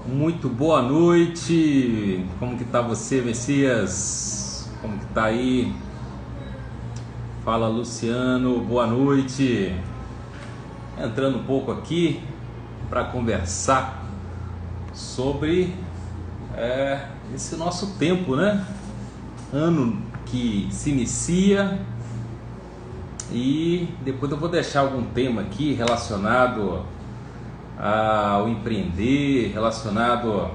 Muito boa noite. Como que tá você, Messias? Como que tá aí? Fala, Luciano. Boa noite. Entrando um pouco aqui para conversar sobre esse nosso tempo, né? Ano que se inicia e depois eu vou deixar algum tema aqui relacionado ao empreender, relacionado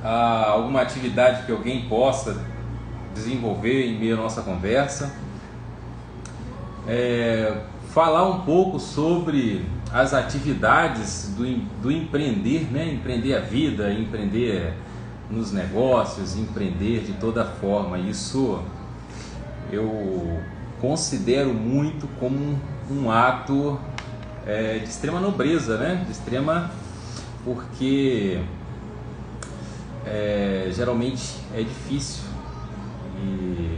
a alguma atividade que alguém possa desenvolver em meio à nossa conversa. Falar um pouco sobre as atividades do empreender, né? Empreender a vida, empreender nos negócios, empreender de toda forma. Isso eu considero muito como um ato de extrema nobreza, né? De extrema, porque geralmente é difícil e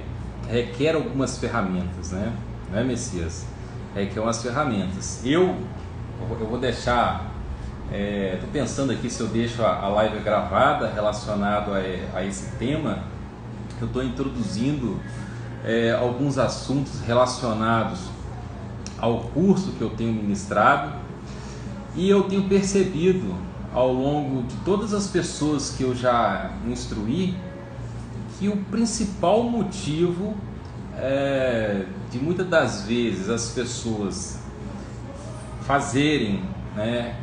requer algumas ferramentas, né? Não é, Messias? Requer umas ferramentas. Eu vou deixar, estou pensando aqui se eu deixo a live gravada relacionado a esse tema. Eu estou introduzindo alguns assuntos relacionados ao curso que eu tenho ministrado, e eu tenho percebido ao longo de todas as pessoas que eu já instruí que o principal motivo de muitas das vezes as pessoas fazerem, né,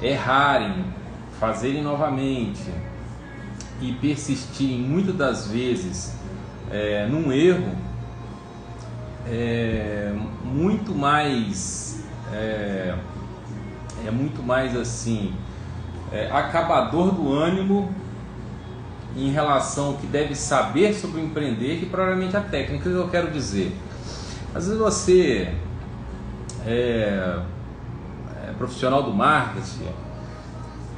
errarem, fazerem novamente e persistirem muitas das vezes num erro muito mais muito mais assim acabador do ânimo em relação ao que deve saber sobre o empreender, que provavelmente a técnica que eu quero dizer. Às vezes você é profissional do marketing,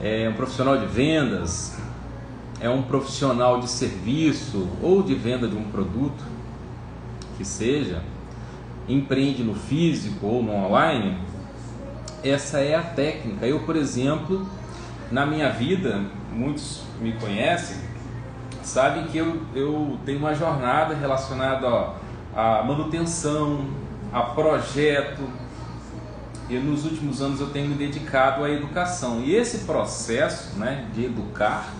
é um profissional de vendas, é um profissional de serviço ou de venda de um produto que seja, empreende no físico ou no online. Essa é a técnica. Eu, por exemplo, na minha vida, muitos me conhecem, sabem que eu tenho uma jornada relacionada à manutenção, a projeto, e nos últimos anos eu tenho me dedicado à educação. E esse processo, né, de educar,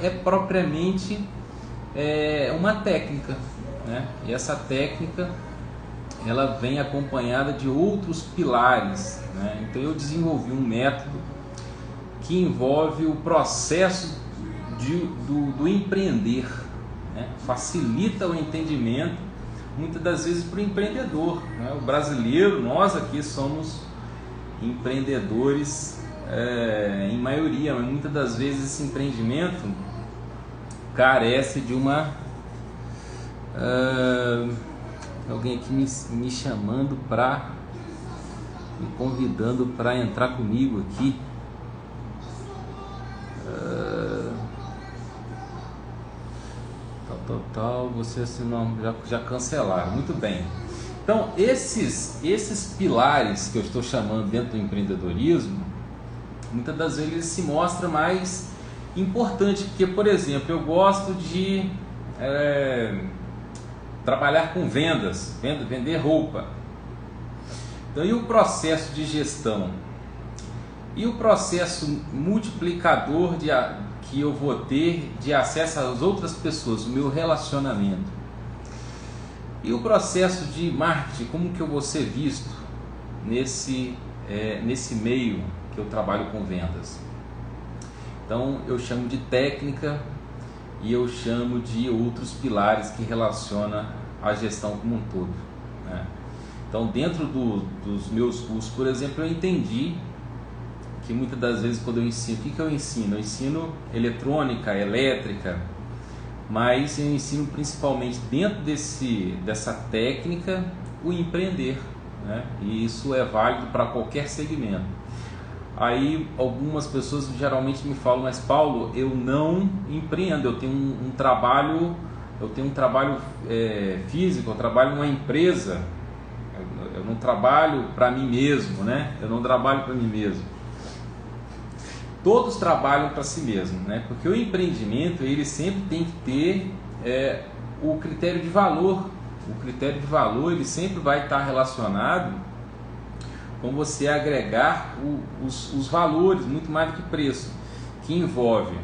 é propriamente uma técnica, né? E essa técnica ela vem acompanhada de outros pilares, né? Então eu desenvolvi um método que envolve o processo do empreender, né? Facilita o entendimento muitas das vezes para o empreendedor, né? O brasileiro, nós aqui somos empreendedores em maioria, mas muitas das vezes esse empreendimento carece de uma alguém aqui me chamando me convidando para entrar comigo aqui. Tal, você assinou, já cancelaram. Muito bem. Então esses pilares que eu estou chamando dentro do empreendedorismo, muitas das vezes ele se mostra mais importante, porque, por exemplo, eu gosto de trabalhar com vendas, vender roupa. Então, e o processo de gestão? E o processo multiplicador que eu vou ter de acesso às outras pessoas, o meu relacionamento? E o processo de marketing, como que eu vou ser visto nesse meio que eu trabalho com vendas? Então eu chamo de técnica e eu chamo de outros pilares que relacionam a gestão como um todo, né? Então dentro dos meus cursos, por exemplo, eu entendi que muitas das vezes quando eu ensino, o que eu ensino? Eu ensino eletrônica, elétrica, mas eu ensino principalmente dentro dessa técnica o empreender, né? E isso é válido para qualquer segmento. Aí algumas pessoas geralmente me falam: mas Paulo, eu não empreendo, eu tenho um trabalho físico, eu trabalho numa empresa, eu não trabalho para mim mesmo, né? Eu não trabalho para mim mesmo. todos trabalham para si mesmo, né? Porque o empreendimento ele sempre tem que ter o critério de valor. O critério de valor ele sempre vai estar relacionado com você agregar os valores, muito mais do que preço, que envolve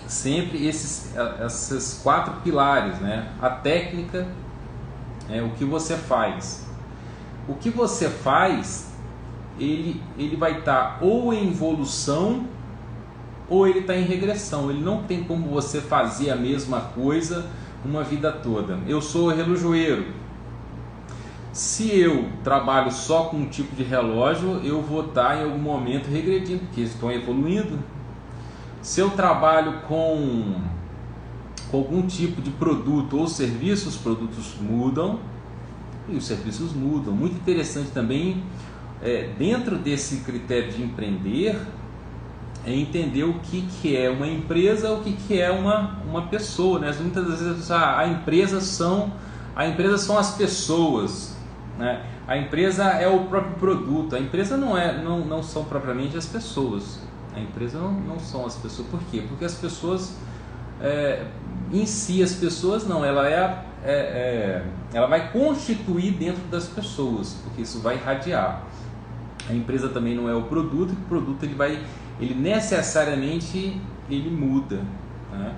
sempre esses 4 pilares, né? A técnica, o que você faz. O que você faz, ele vai estar ou em evolução ou ele está em regressão. Ele não tem como você fazer a mesma coisa uma vida toda. Eu sou relojoeiro. Se eu trabalho só com um tipo de relógio, eu vou estar em algum momento regredindo, porque estou evoluindo. Se eu trabalho com algum tipo de produto ou serviço, os produtos mudam e os serviços mudam. Muito interessante também, dentro desse critério de empreender, é entender o que é uma empresa, o que é uma pessoa, né? Muitas vezes a empresa são as pessoas, né? A empresa é o próprio produto. A empresa não são propriamente as pessoas. A empresa não são as pessoas. Por quê? Porque as pessoas em si, as pessoas não, ela ela vai constituir dentro das pessoas, porque isso vai irradiar. A empresa também não é o produto, o produto ele necessariamente ele muda, né?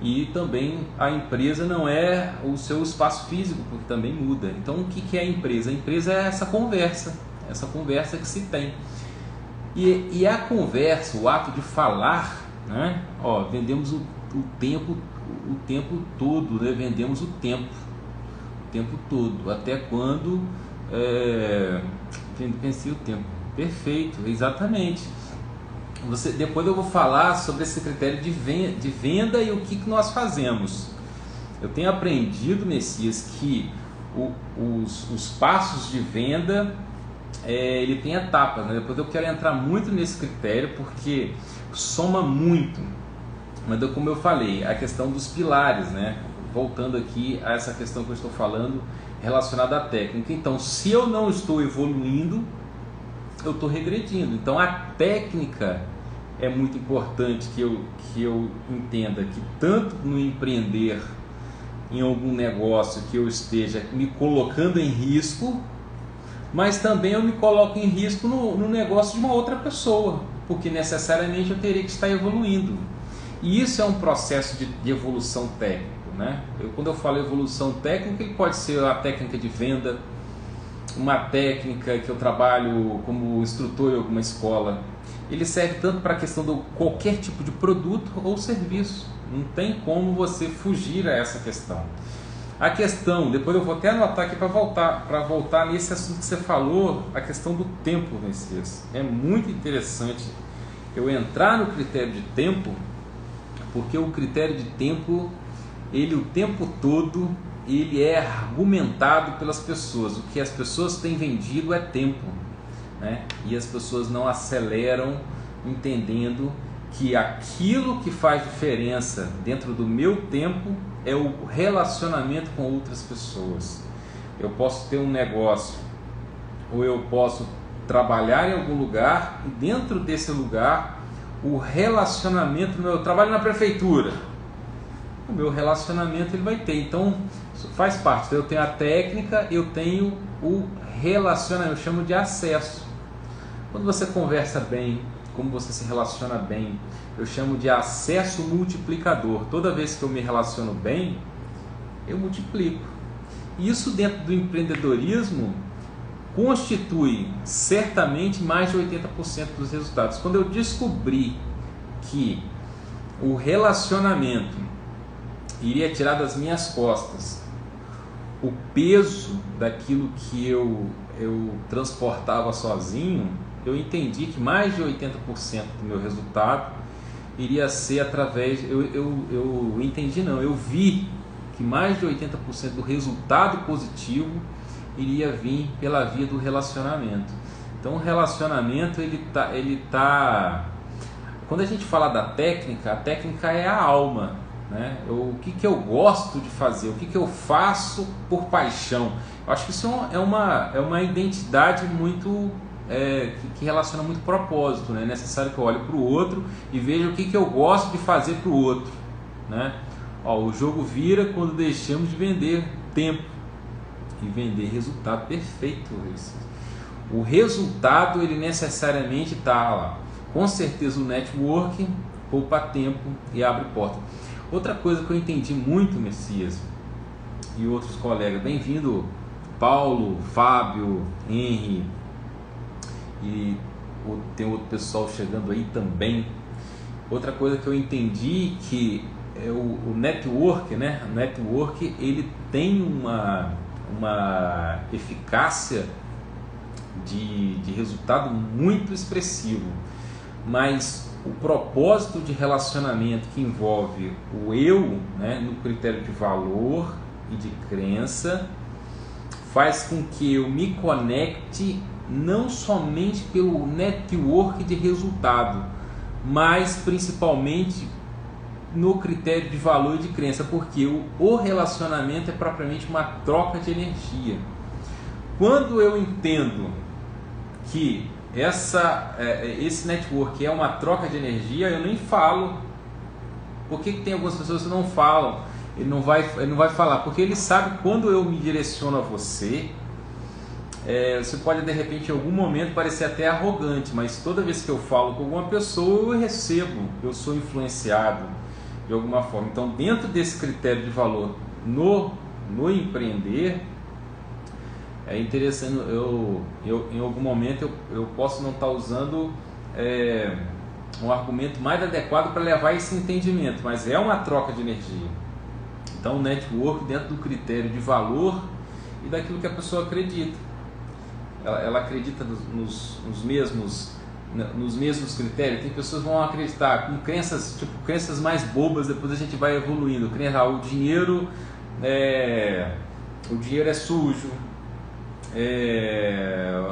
E também a empresa não é o seu espaço físico, porque também muda. Então o que é a empresa? A empresa é essa conversa que se tem. E a conversa, o ato de falar, né? Vendemos o tempo todo, né? Vendemos o tempo todo. Até quando venci o tempo. Perfeito, exatamente. Depois eu vou falar sobre esse critério de venda e o que nós fazemos. Eu tenho aprendido, Messias, que os passos de venda ele tem etapas, né? Depois eu quero entrar muito nesse critério porque soma muito. Mas como eu falei, a questão dos pilares, né? Voltando aqui a essa questão que eu estou falando relacionada à técnica. Então, se eu não estou evoluindo, eu estou regredindo. Então, a técnica é muito importante que eu entenda que tanto no empreender em algum negócio que eu esteja me colocando em risco, mas também eu me coloco em risco no negócio de uma outra pessoa, porque necessariamente eu teria que estar evoluindo. E isso é um processo de evolução técnica, né? Quando eu falo evolução técnica, ele pode ser a técnica de venda, uma técnica que eu trabalho como instrutor em alguma escola. Ele serve tanto para a questão de qualquer tipo de produto ou serviço. Não tem como você fugir a essa questão. A questão, depois eu vou até anotar aqui para voltar nesse assunto que você falou, a questão do tempo, Messias. É muito interessante eu entrar no critério de tempo, porque o critério de tempo, o tempo todo, ele é argumentado pelas pessoas. O que as pessoas têm vendido é tempo, né? E as pessoas não aceleram entendendo que aquilo que faz diferença dentro do meu tempo é o relacionamento com outras pessoas. Eu posso ter um negócio ou eu posso trabalhar em algum lugar e dentro desse lugar o relacionamento, eu trabalho na prefeitura, o meu relacionamento ele vai ter. Então isso faz parte. Eu tenho a técnica, eu tenho o relacionamento, eu chamo de acesso. Quando você conversa bem, como você se relaciona bem, eu chamo de acesso multiplicador. Toda vez que eu me relaciono bem, eu multiplico. E isso dentro do empreendedorismo constitui certamente mais de 80% dos resultados. Quando eu descobri que o relacionamento iria tirar das minhas costas o peso daquilo que eu transportava sozinho, eu entendi que mais de 80% do meu resultado iria ser através... Eu entendi não, eu vi que mais de 80% do resultado positivo iria vir pela via do relacionamento. Então o relacionamento ele tá... Quando a gente fala da técnica, a técnica é a alma, né? O que eu gosto de fazer, o que eu faço por paixão. Eu acho que isso é uma identidade muito que relaciona muito propósito, né? É necessário que eu olhe para o outro e veja o que eu gosto de fazer para o outro, né? O jogo vira quando deixamos de vender tempo e vender resultado. Perfeito. O resultado, ele necessariamente está lá. Com certeza o networking poupa tempo e abre porta. Outra coisa que eu entendi muito, Messias e outros colegas, bem-vindo Paulo, Fábio, Henry, e tem outro pessoal chegando aí também. Outra coisa que eu entendi que é o network, né? O network, ele tem uma eficácia de resultado muito expressivo, mas o propósito de relacionamento que envolve o eu, né, no critério de valor e de crença, faz com que eu me conecte não somente pelo network de resultado, mas principalmente no critério de valor e de crença, porque o relacionamento é propriamente uma troca de energia. Quando eu entendo que esse network é uma troca de energia, eu nem falo. Por que tem algumas pessoas que não falam? Ele não vai falar, porque ele sabe quando eu me direciono a você. Você pode de repente em algum momento parecer até arrogante, mas toda vez que eu falo com alguma pessoa eu recebo, eu sou influenciado de alguma forma. Então, dentro desse critério de valor no empreender, é interessante, em algum momento eu posso não estar usando um argumento mais adequado para levar esse entendimento, mas é uma troca de energia. Então, o network dentro do critério de valor e daquilo que a pessoa acredita. Ela acredita nos mesmos critérios. Tem pessoas que vão acreditar com crenças mais bobas, depois a gente vai evoluindo. O dinheiro é sujo.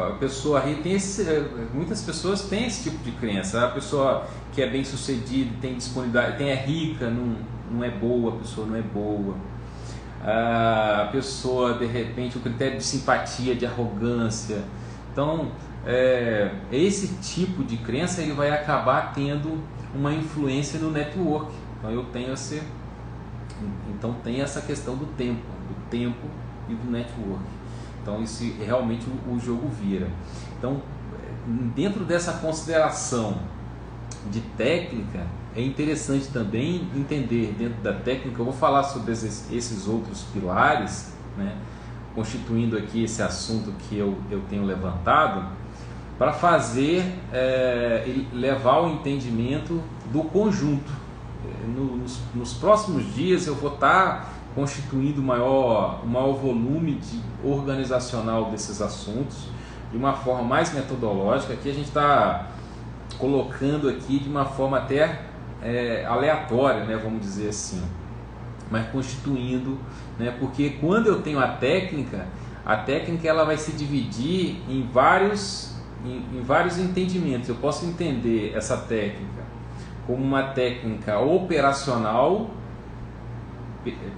A pessoa muitas pessoas têm esse tipo de crença. A pessoa que é bem sucedida, tem disponibilidade, é rica, não é boa, a pessoa não é boa. A pessoa, de repente, o critério de simpatia, de arrogância. Então, esse tipo de crença ele vai acabar tendo uma influência no network. Então tem essa questão do tempo e do network. Então isso realmente o jogo vira. Então, dentro dessa consideração de técnica, é interessante também entender dentro da técnica. Eu vou falar sobre esses outros pilares, né, constituindo aqui esse assunto que eu tenho levantado, para levar o entendimento do conjunto. Nos próximos dias eu vou estar constituindo o maior volume organizacional desses assuntos, de uma forma mais metodológica. Aqui a gente está colocando aqui de uma forma até aleatória, né, vamos dizer assim, mas constituindo, né, porque quando eu tenho a técnica ela vai se dividir em vários entendimentos. Eu posso entender essa técnica como uma técnica operacional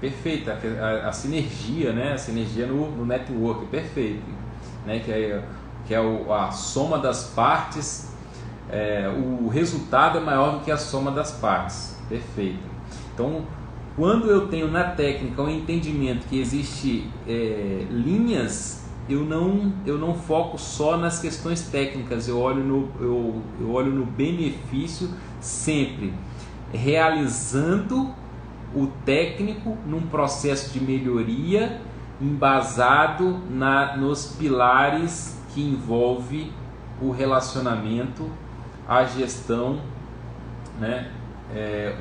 perfeita, a sinergia, né, a sinergia no network, perfeito, né, que é a soma das partes. O resultado é maior do que a soma das partes, perfeito. Então, quando eu tenho na técnica o entendimento que existe linhas, eu não foco só nas questões técnicas, eu olho no benefício sempre, realizando o técnico num processo de melhoria embasado nos pilares que envolve o relacionamento, a gestão, né?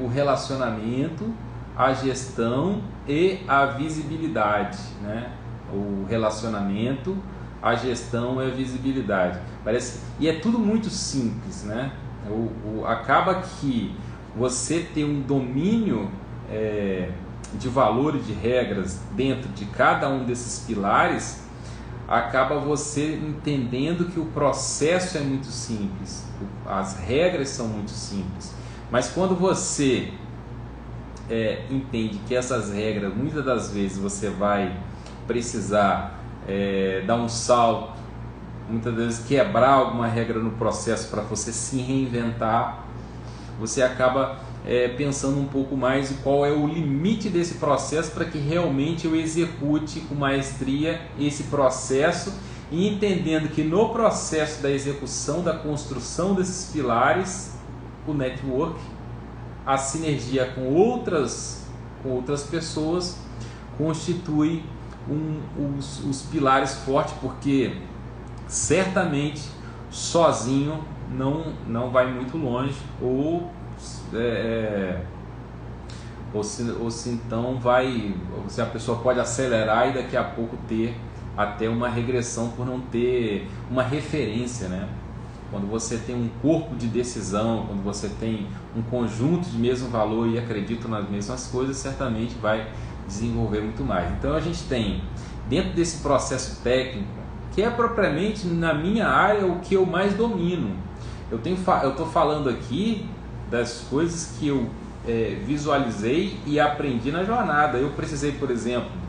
O relacionamento, a gestão e a visibilidade, né? O relacionamento, a gestão e a visibilidade. E é tudo muito simples, né? Acaba que você tem um domínio de valores, de regras dentro de cada um desses pilares, acaba você entendendo que o processo é muito simples, as regras são muito simples, mas quando você entende que essas regras, muitas das vezes você vai precisar dar um salto muitas vezes quebrar alguma regra no processo para você se reinventar, você acaba pensando um pouco mais em qual é o limite desse processo para que realmente eu execute com maestria esse processo, e entendendo que no processo da execução, da construção desses pilares, o network, a sinergia com outras pessoas constitui os pilares fortes, porque certamente sozinho não vai muito longe, ou se então a pessoa pode acelerar e daqui a pouco ter até uma regressão por não ter uma referência, né? Quando você tem um corpo de decisão, quando você tem um conjunto de mesmo valor e acredita nas mesmas coisas, certamente vai desenvolver muito mais. Então a gente tem, dentro desse processo técnico, que é propriamente na minha área o que eu mais domino. Eu estou falando aqui das coisas que eu visualizei e aprendi na jornada. Eu precisei, por exemplo,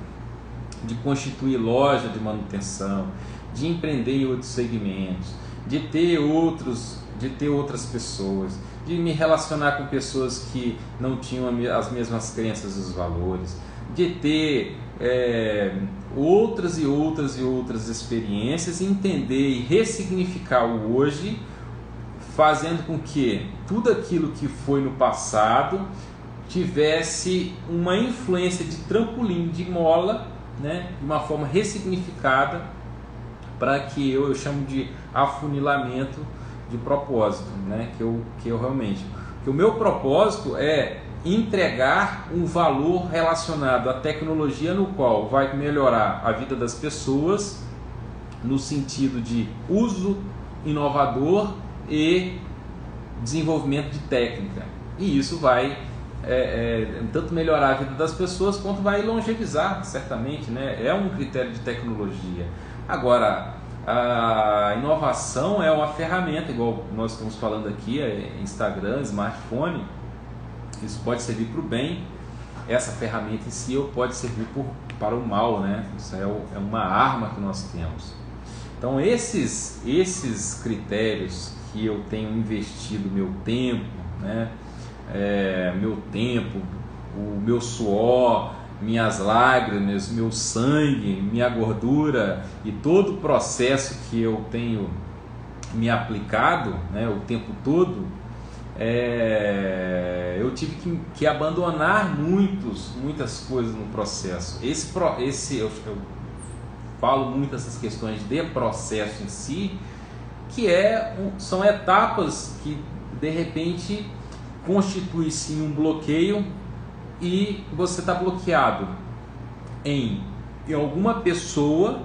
de constituir loja de manutenção, de empreender em outros segmentos, de ter outras pessoas, de me relacionar com pessoas que não tinham as mesmas crenças e os valores, de ter outras experiências, entender e ressignificar o hoje, fazendo com que tudo aquilo que foi no passado tivesse uma influência de trampolim, de mola, né, de uma forma ressignificada, para que eu chamo de afunilamento de propósito, né, que eu realmente, que o meu propósito é entregar um valor relacionado à tecnologia, no qual vai melhorar a vida das pessoas no sentido de uso inovador e desenvolvimento de técnica, e isso vai tanto melhorar a vida das pessoas quanto vai longevizar, certamente, né? É um critério de tecnologia. Agora, a inovação é uma ferramenta, igual nós estamos falando aqui, Instagram, smartphone. Isso pode servir para o bem, essa ferramenta em si, ou pode servir para o mal, né? Isso é uma arma que nós temos. Então esses critérios que eu tenho investido meu tempo, né? O meu suor, minhas lágrimas, meu sangue, minha gordura e todo o processo que eu tenho me aplicado, né, o tempo todo, eu tive que abandonar muitas coisas no processo. Eu falo muito dessas questões de processo em si, que são etapas que de repente constitui sim um bloqueio, e você está bloqueado em alguma pessoa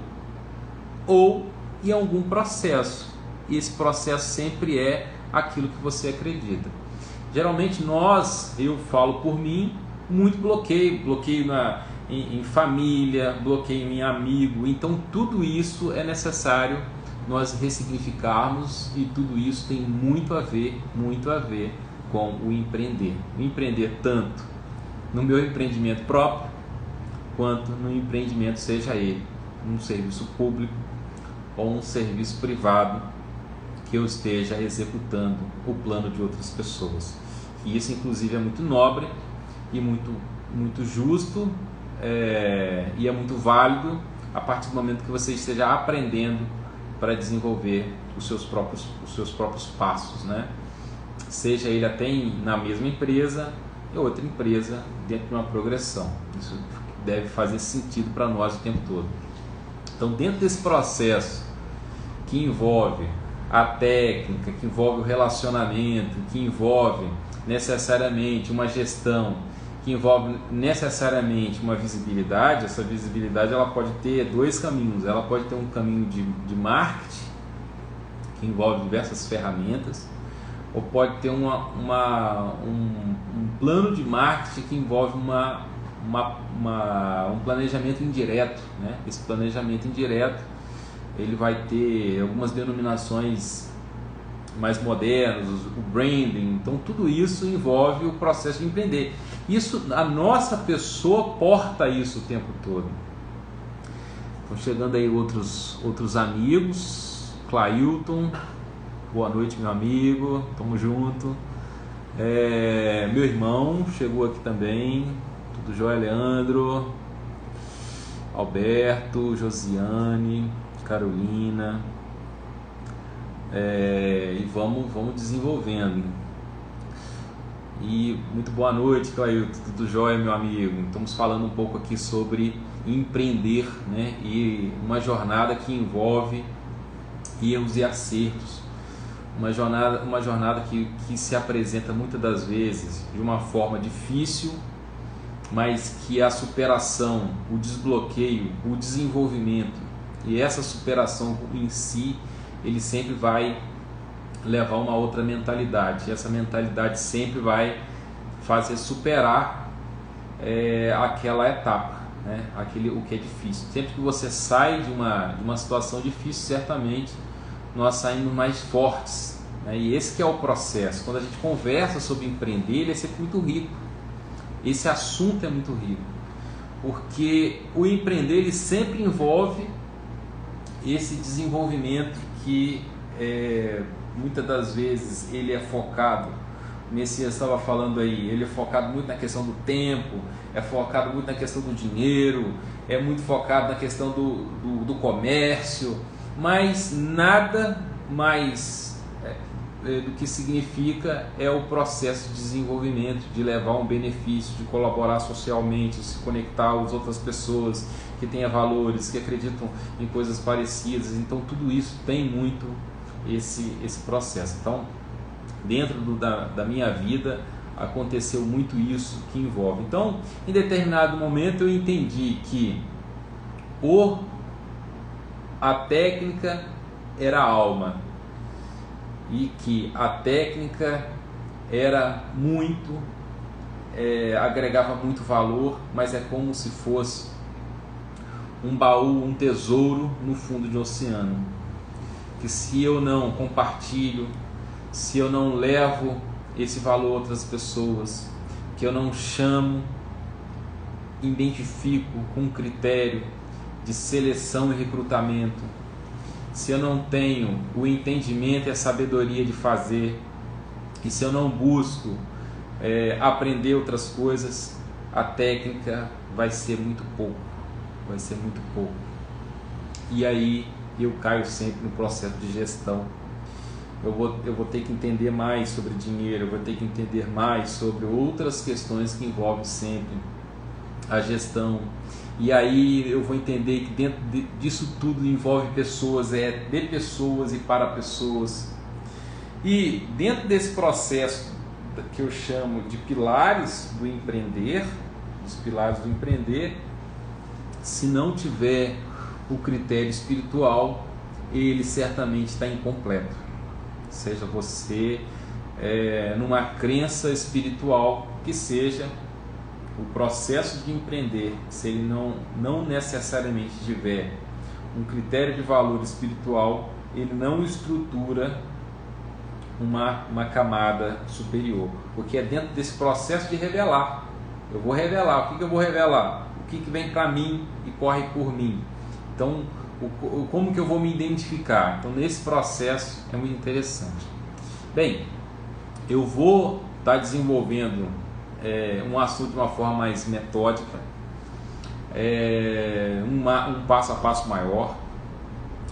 ou em algum processo, e esse processo sempre é aquilo que você acredita. Geralmente eu falo por mim, muito bloqueio em família, bloqueio em amigo. Então tudo isso é necessário nós ressignificarmos, e tudo isso tem muito a ver com o empreender. O empreender tanto no meu empreendimento próprio, quanto no empreendimento, seja ele um serviço público ou um serviço privado, que eu esteja executando o plano de outras pessoas. E isso inclusive é muito nobre e muito justo, e é muito válido a partir do momento que você esteja aprendendo para desenvolver os seus próprios passos, né? Seja ele até na mesma empresa e outra empresa dentro de uma progressão. Isso deve fazer sentido para nós o tempo todo. Então, dentro desse processo que envolve a técnica, que envolve o relacionamento, que envolve necessariamente uma gestão, que envolve necessariamente uma visibilidade, essa visibilidade ela pode ter dois caminhos. Ela pode ter um caminho de marketing, que envolve diversas ferramentas, ou pode ter um plano de marketing que envolve um planejamento indireto, né? Esse planejamento indireto ele vai ter algumas denominações mais modernas, o branding. Então tudo isso envolve o processo de empreender. Isso, a nossa pessoa porta isso o tempo todo. Estão chegando aí outros amigos, Clailton, boa noite, meu amigo, tamo junto. Meu irmão chegou aqui também, tudo jóia, Leandro, Alberto, Josiane, Carolina, e vamos desenvolvendo. E muito boa noite, Clailton, tudo jóia, meu amigo. Estamos falando um pouco aqui sobre empreender, né? E uma jornada que envolve erros e acertos. Uma jornada que se apresenta muitas das vezes de uma forma difícil, mas que a superação, o desbloqueio, o desenvolvimento e essa superação em si, ele sempre vai levar uma outra mentalidade. E essa mentalidade sempre vai fazer superar aquela etapa, né? O que é difícil. Sempre que você sai de uma situação difícil, certamente nós saímos mais fortes, né? E esse que é o processo. Quando a gente conversa sobre empreender, ele é sempre muito rico. Esse assunto é muito rico, porque o empreender ele sempre envolve esse desenvolvimento que muitas das vezes ele é focado, o Messias estava falando aí, ele é focado muito na questão do tempo, é focado muito na questão do dinheiro, é muito focado na questão do comércio, mas nada mais do que significa é o processo de desenvolvimento, de levar um benefício, de colaborar socialmente, de se conectar às outras pessoas que tenham valores, que acreditam em coisas parecidas. Então tudo isso tem muito esse processo. Então dentro da minha vida aconteceu muito isso que envolve. Então em determinado momento eu entendi que a técnica era a alma e que a técnica era muito, agregava muito valor, mas é como se fosse um baú, um tesouro no fundo de um oceano, que se eu não compartilho, se eu não levo esse valor a outras pessoas, que eu não chamo, identifico com critério de seleção e recrutamento, se eu não tenho o entendimento e a sabedoria de fazer, e se eu não busco aprender outras coisas, a técnica vai ser muito pouco, e aí eu caio sempre no processo de gestão. Eu vou ter que entender mais sobre dinheiro, eu vou ter que entender mais sobre outras questões que envolvem sempre a gestão. E aí eu vou entender que dentro disso tudo envolve pessoas, de pessoas e para pessoas. E dentro desse processo que eu chamo de pilares do empreender, se não tiver o critério espiritual, ele certamente está incompleto. Seja você numa crença espiritual que seja, o processo de empreender, se ele não necessariamente tiver um critério de valor espiritual, ele não estrutura uma camada superior, porque é dentro desse processo de revelar. Eu vou revelar, o que eu vou revelar? O que vem para mim e corre por mim. Então, como que eu vou me identificar? Então, nesse processo é muito interessante. Bem, eu vou estar desenvolvendo um assunto de uma forma mais metódica, um passo a passo maior.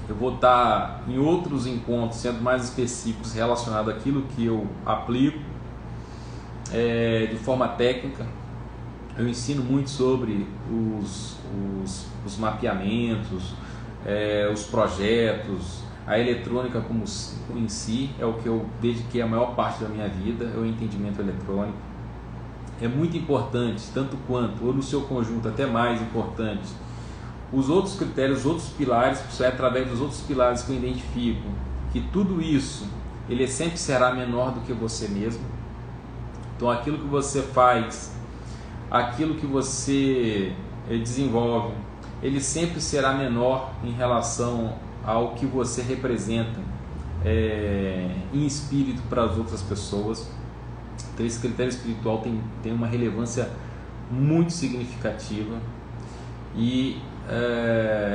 Eu vou estar em outros encontros sendo mais específicos relacionados àquilo que eu aplico de forma técnica. Eu ensino muito sobre os mapeamentos, os projetos, a eletrônica como em si, é o que eu dediquei a maior parte da minha vida, é o entendimento eletrônico. É muito importante, tanto quanto, ou no seu conjunto até mais importante, os outros critérios, os outros pilares, é através dos outros pilares que eu identifico que tudo isso, ele sempre será menor do que você mesmo. Então aquilo que você faz, aquilo que você desenvolve, ele sempre será menor em relação ao que você representa em espírito para as outras pessoas. Então esse critério espiritual tem uma relevância muito significativa, e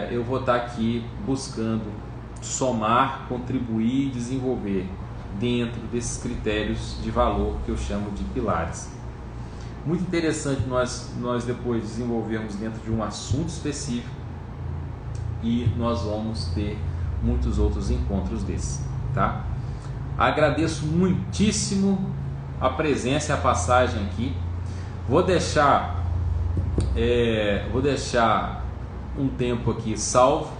eu vou estar aqui buscando somar, contribuir e desenvolver dentro desses critérios de valor que eu chamo de pilares. Muito interessante nós depois desenvolvermos dentro de um assunto específico, e nós vamos ter muitos outros encontros desses, tá? Agradeço muitíssimo a presença e a passagem aqui. Vou deixar um tempo aqui salvo.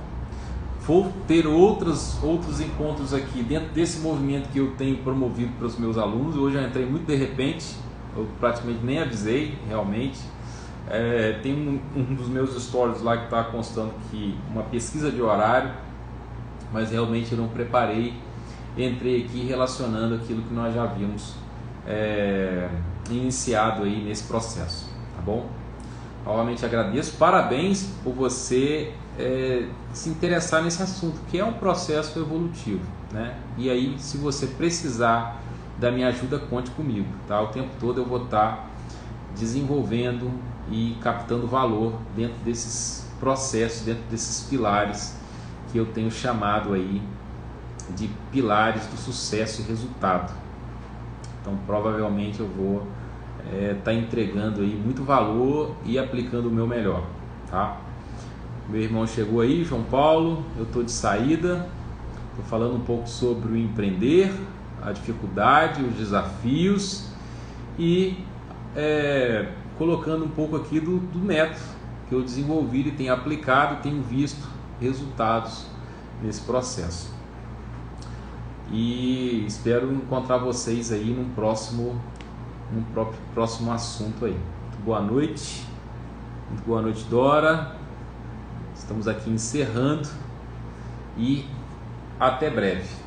Vou ter outros encontros aqui dentro desse movimento que eu tenho promovido para os meus alunos. Hoje eu entrei muito de repente, eu praticamente nem avisei realmente. Tem um dos meus stories lá que está constando que uma pesquisa de horário, mas realmente eu não preparei. Entrei aqui relacionando aquilo que nós já havíamos iniciado aí nesse processo, tá bom? Novamente agradeço, parabéns por você se interessar nesse assunto, que é um processo evolutivo, né? E aí, se você precisar da minha ajuda, conte comigo, tá? O tempo todo eu vou estar desenvolvendo e captando valor dentro desses processos, dentro desses pilares que eu tenho chamado aí de pilares do sucesso e resultado. Então provavelmente eu vou estar entregando aí muito valor e aplicando o meu melhor, tá? Meu irmão chegou aí, João Paulo, eu estou de saída, estou falando um pouco sobre o empreender, a dificuldade, os desafios e colocando um pouco aqui do método que eu desenvolvi e tenho aplicado e tenho visto resultados nesse processo. E espero encontrar vocês aí num próximo assunto aí. Muito boa noite, Dora. Estamos aqui encerrando e até breve.